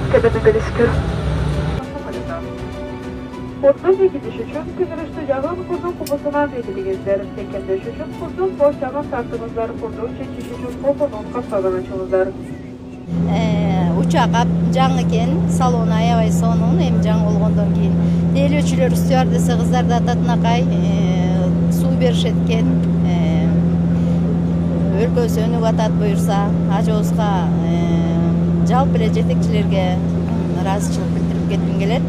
Kurdun çekiliş için kıvırıştı yağın kurdun kupasından belirleyiciler. Tekendeş için kurdun boş yağın tartımızları kurdun çekiş için koponun kapsadan açımızlar. Uçak жаңы экен, салону аябай сонун, эми жаңы болгондон кийин ээлөөчүлөр стюардесса кыздарды ататынакай суу беришет экен. Өлкөсү өнүгүп атат буюрса, ажыбызга жалпы эле жетекчилерге ыраазычылык билдирип кетким келет.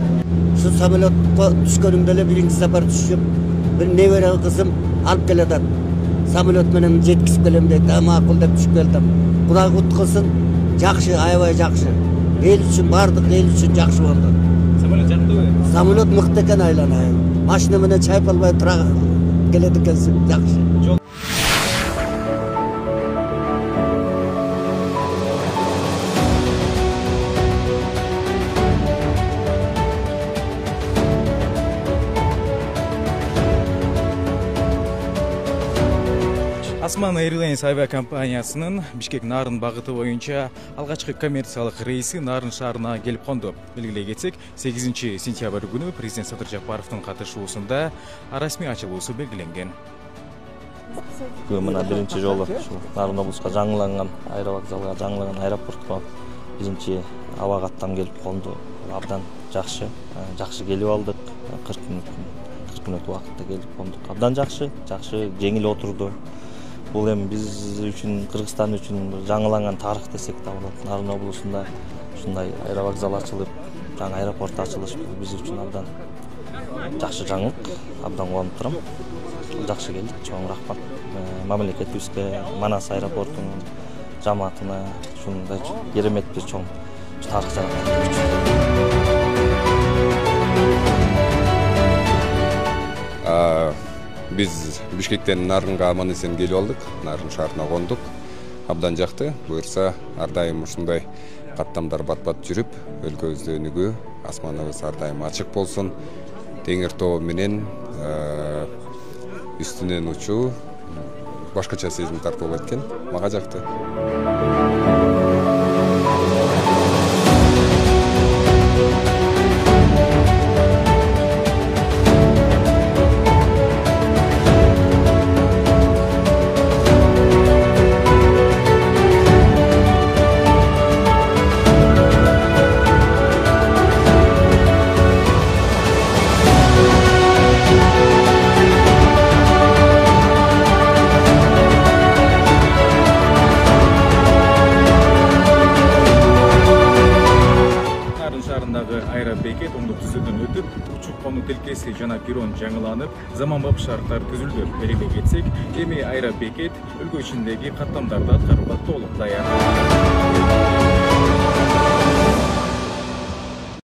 Şu samolotqa tushganimda эле birinchi safar tushib, bir nevara qizim olib keladi. Samolot menен jetkizib kelem deydi. Ma'qul deb tushib keldim. Xudo qutqilsin. Yaxshi, aябай yaxshi. El uchun bardiq, el uchun yaxshi bo'ldi. Samolot jaqdimi? Samolot mıqta ekan aylanay. Mashina bilan chayqalmay tura keladi ekansiz, yaxshi. Osman Airlines авиакомпаниясынын Бишкек Нарын багыты боюнча алгачкы коммерциялык рейси Нарын шаарына келип конду. Белгилей кетсек, 8 сентябрь күнү президент Садыр Жапаровдун катышуусунда расмий ачылуусу белгиленген. Мына биринчи жолу Нарын облуска жаңыланган аэровокзалга, жаңыланган аэропортко биринчи аба каттам келип конду. Абдан жакшы келип алдык. 40 мүнөт убакытта келип кондук. Абдан жакшы, жеңил отурду. Бул эми биз үчүн, Кыргызстан үчүн жаңыланган тарых десек да болот. Нарын облусунда ушундай аэровокзал ачылып, жаңы аэропорт ачылыш биз үчүн абдан жакшы жаңылык. Абдан кубанып турам. Жакшы келдик, чоң рахмат мамлекетибизге, Манас аэропортунун жамаатына, ушундай керемет бир чоң тарых жараткан. Biz Бишкектен Нарынга аман эсен келип алдык. Нарын шаарына кондук. Абдан жакты. Буюрса, ар дайым ушундай каттамдар бат-бат жүрүп, өлкөбүздө өнүгүү, асманыбыз ар дайым ачык болсун. Теңир тобу менен үстүнөн учуу башкача сезим тартып кеткен. Мага жакты. Аэробекет оңдук түзүүдөн өтүп, учуп кону тилкеси жана перрон жаңыланып, заманбап шарттар түзүлдү. Белгилей кетсек, эми аэробекет өлкө ичиндеги каттамдарды аткарууга толук даяр.